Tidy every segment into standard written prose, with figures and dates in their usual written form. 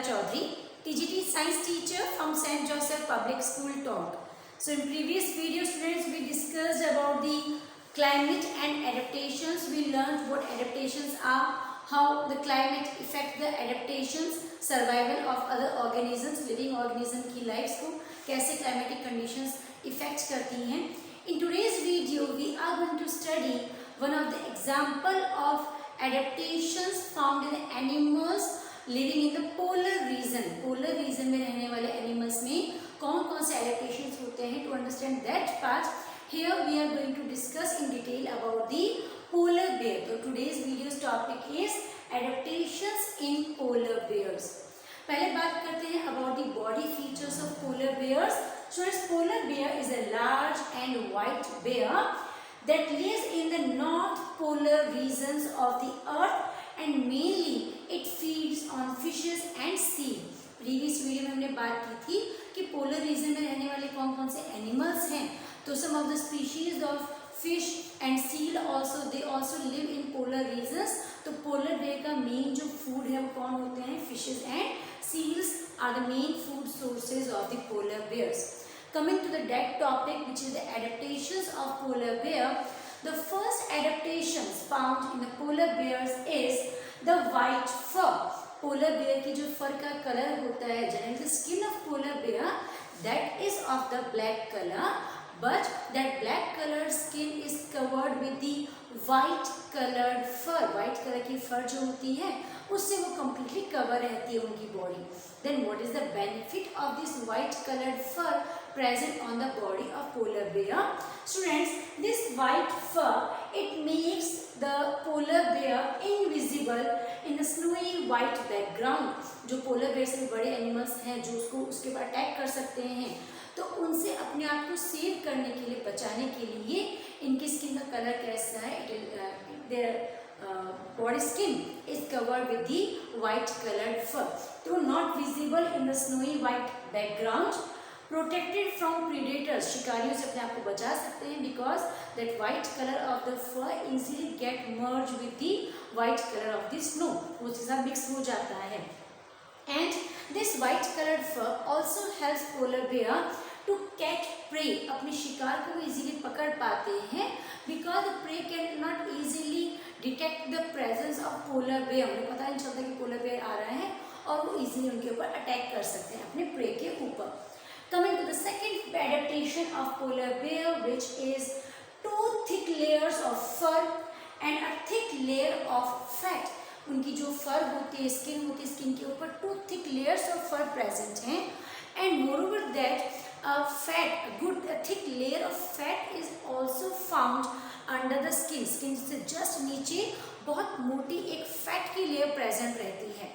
Chaudhary, TGT science teacher from St. Joseph Public School Talk. So in previous video students we discussed about the climate and adaptations. We learned what adaptations are, how the climate affect the adaptations, survival of other organisms, living organism की lives को कैसे climatic conditions affect करती हैं. In today's video we are going to study one of the example of adaptations found in animals living in the polar region. Polar region में रहने वाले animals में कौन कौन से adaptations होते हैं? To understand that part, here we are going to discuss in detail about the polar bear. So today's video's topic is adaptations in polar bears. पहले बात करते हैं about the body features of polar bears. So this polar bear is a large and white bear that lives in the north polar regions of the earth and mainly it feeds on fishes and seal. Previous video में हमने बात की थी कि polar region में रहने वाले कौन कौन से animals हैं. तो some of the species of fish and seal also they also live in polar regions. तो polar bear का main जो food है वो कौन होते हैं? Fishes and seals are the main food sources of the polar bears. Coming to the that topic, which is the adaptations of polar bear, the first adaptations found in the polar bears is the white fur. Polar bear की जो fur का color होता है, generally the skin of polar bear that is of the black color, but that black colored skin is covered with the white colored fur. White color की fur जो होती है उससे वो completely cover रहती है उनकी body. Then what is the benefit of this white colored fur present on the body of polar bear? Students, this white fur it makes the polar bear invisible in the snowy white background. जो polar bear से बड़े animals हैं जो उसको उसके ऊपर attack कर सकते हैं, तो उनसे अपने आप को सेव करने के लिए, बचाने के लिए इनकी स्किन का कलर कैसा है? their body skin is covered with the white colored fur. So not visible in the snowy white background, protected from predators. शिकारियों से अपने आप को बचा सकते हैं because that white color of the fur easily get merged with the white color of the snow. उसके साथ mix हो जाता है. And this white colored fur also helps polar bear to catch prey. अपने शिकार को easily पकड़ पाते हैं because the prey cannot easily detect the presence of polar bear. उन्हें पता नहीं चलता कि polar bear आ रहा है और वो easily उनके ऊपर attack कर सकते हैं अपने prey के ऊपर. Coming to the second adaptation of polar bear, which is two thick layers of fur and a thick layer of fat. उनकी जो fur होती है, skin होती है, skin के ऊपर two thick layers of fur present हैं, and moreover that a thick layer of fat is also found under the skin. Skin से just नीचे बहुत मोटी एक fat की layer present रहती है.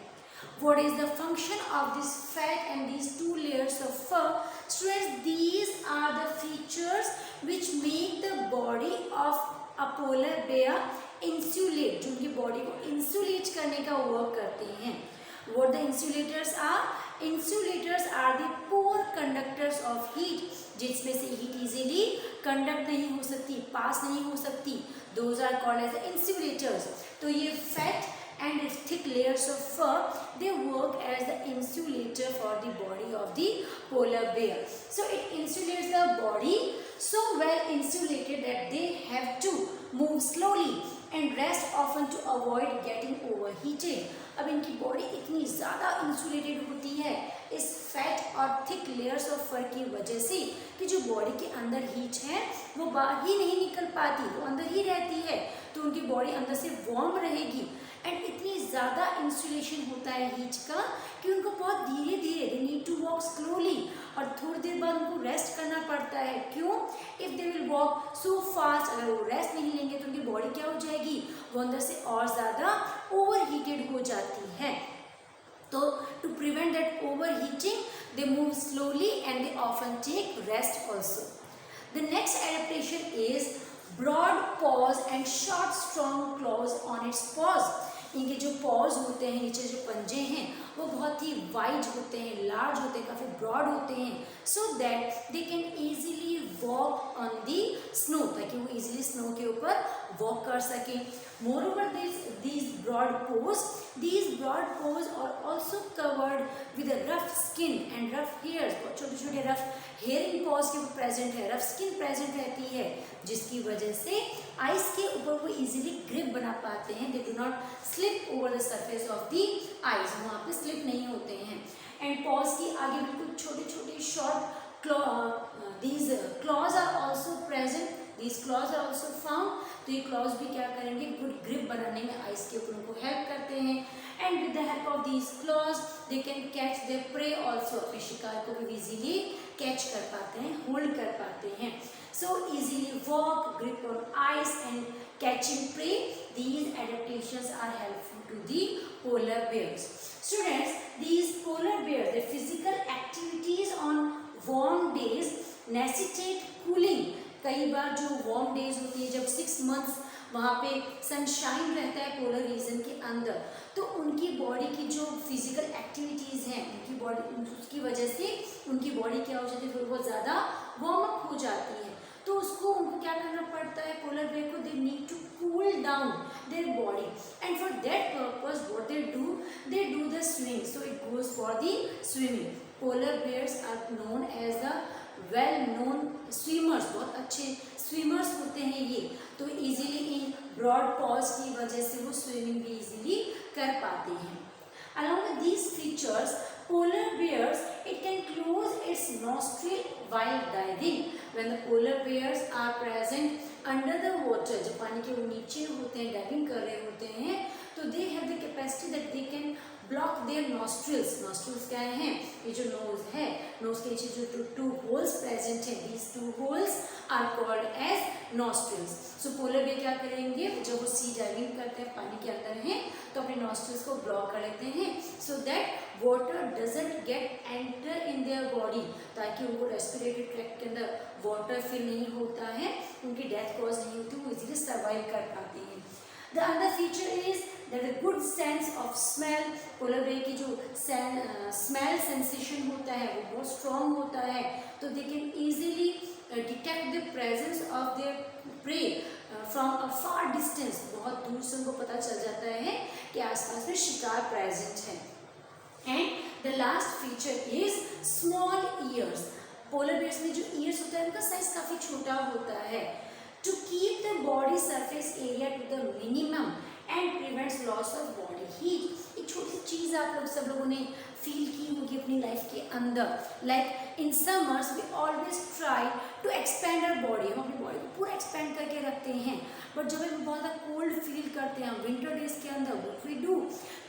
What is the function of this fat and these two layers of fur? Students, these are the features which make the body of a polar bear insulate. जो उनकी body को insulate करने का work करते हैं. What the insulators are? Insulators are the poor conductors of heat. जिसमें से heat easily conduct नहीं हो सकती, pass नहीं हो सकती. Those are called as the insulators. तो ये fat and its thick layers of fur they work as the insulator for the body of the polar bear. So it insulates the body so well insulated that they have to move slowly and rest often to avoid getting overheated. अब इनकी body इतनी ज़्यादा insulated होती है इस fat और thick layers of फर की वजह से कि जो बॉडी के अंदर हीट है वो बाहर ही नहीं निकल पाती, वो अंदर ही रहती है, तो उनकी बॉडी अंदर से वार्म रहेगी. एंड इतनी ज़्यादा इंसुलेशन होता है हीट का कि उनको बहुत धीरे धीरे they need to walk slowly और थोड़ी देर बाद उनको रेस्ट करना पड़ता है. क्यों? If they will walk so fast, अगर वो रेस्ट नहीं लेंगे तो उनकी बॉडी क्या हो जाएगी? वो अंदर से और ज़्यादा ओवर हीटेड हो जाती है. तो to prevent that over heating they move slowly and they often take rest also. The next adaptation is broad paws and short strong claws on its paws. इनके जो पॉज होते हैं, नीचे जो पंजे हैं वो बहुत ही वाइड होते हैं, लार्ज होते हैं, काफ़ी ब्रॉड होते हैं, so that they can easily walk on the snow, ताकि वो ईजिली स्नो के ऊपर वॉक कर सकें। Moreover these broad pores are also covered with a rough skin and rough hairs। बहुत छोटे छोटे रफ हेयर इन पॉज के प्रेजेंट है, रफ स्किन प्रेजेंट रहती है, जिसकी वजह से आइस के ऊपर वो इजीली ग्रिप बना पाते हैं। They do not slip over the surface of the ice, वहाँ पे स्लिप नहीं होते हैं। एंड पॉज की आगे बिल्कुल छोटे छोटे short these claws are also present, these claws are also found। तो ये क्लॉज भी क्या करेंगे, गुड ग्रिप बनाने में आइस के ऊपर उनको हेल्प करते हैं। And with the help of these clause they can catch there pray also, अपने शिकार को भी इजीली कैच कर पाते हैं, होल्ड कर पाते हैं। So easily walk, grip on ice and catching prey, these adaptations are helpful to the polar bears। Students, these polar bears, their physical activities on warm days necessitate cooling। कई बार जो warm days होती है, जब 6 months वहाँ पे sunshine रहता है polar region के अंदर, तो उनकी बॉडी की जो फिजिकल एक्टिविटीज़ हैं, उनकी बॉडी, उसकी वजह से उनकी बॉडी क्या हो जाती है, फिर बहुत ज़्यादा वार्म अप हो जाती है। तो उसको उनको क्या करना पड़ता है, पोलर बेयर को, they need to cool down their body and for that purpose what they do the swimming. So it goes for the swimming. Polar bears are known as the well known swimmers, बहुत अच्छे swimmers होते हैं ये। तो easily in broad pause की वजह से वो स्विमिंग भी इजीली कर पाते हैं। Along with these features, polar bears, it can close its nostril while diving। When the polar bears are present under the water, जब पानी के वो नीचे होते हैं, डाइविंग कर रहे होते हैं, तो they have the capacity that they can block their nostrils। nostrils क्या हैं, ये जो nose है, nose के नीचे जो two holes present हैं, these two holes are called as nostrils। so polar bear क्या करेंगे, जब वो sea diving करते हैं, पानी के अंदर हैं, तो अपने nostrils को block कर लेते हैं, so that water doesn't get enter in their body, ताकि उनको respiratory tract के अंदर water fill नहीं होता है, उनकी death cause नहीं होती, वो easily survive कर पाते हैं। The other feature is that a good sense of smell। Polar bear की जो स्मेल सेंसेशन होता है वो बहुत स्ट्रॉन्ग होता है, तो they can easily detect the presence of their pray from a far distance. बहुत दूर से उनको पता चल जाता है कि आसपास में शिकार प्रेजेंट है। And the last feature is small ears. Polar bears में जो ईयर्स होता है उनका साइज काफ़ी छोटा होता है। To keep the body surface area to the minimum and prevents loss of body heat। एक छोटी सी चीज़ आप लोग सब लोगों ने फील की होगी अपनी लाइफ के अंदर। Like in summers we always try to expand our body, हम अपनी बॉडी को पूरा एक्सपेंड करके रखते हैं, बट जब हम बहुत ज़्यादा कोल्ड फील करते हैं विंटर डेज के अंदर, what we do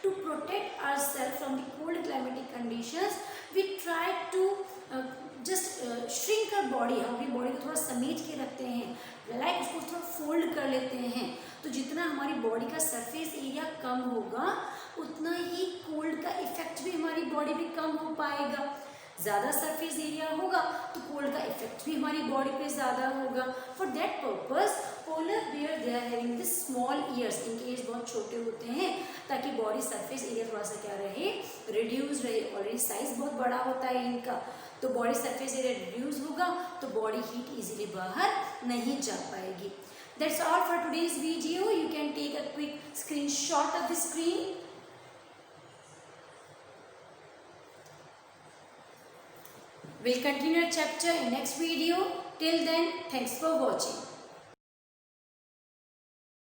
to protect ourselves from the cold climatic conditions, we try to just shrink our body. हम अपनी बॉडी को थोड़ा समेट के रखते हैं, लाइक उसको थोड़ा फोल्ड कर लेते हैं, तो जितना हमारी बॉडी का सरफेस एरिया कम होगा उतना ही कोल्ड का इफेक्ट भी हमारी बॉडी पे कम हो पाएगा। ज़्यादा सरफेस एरिया होगा तो कोल्ड का इफेक्ट भी हमारी बॉडी पे ज़्यादा होगा। For that purpose polar bear they are having this small ears, इनके ईयर्स बहुत छोटे होते हैं ताकि बॉडी सरफेस एरिया थोड़ा सा क्या रहे, रिड्यूस रहे। ऑलरेडी साइज बहुत बड़ा होता है इनका, तो बॉडी सरफेस एरिया रिड्यूस होगा तो बॉडी हीट इजीली बाहर नहीं जा पाएगी। That's all for today's video. You can take a quick screenshot of the screen. We'll continue our chapter in next video. Till then, thanks for watching.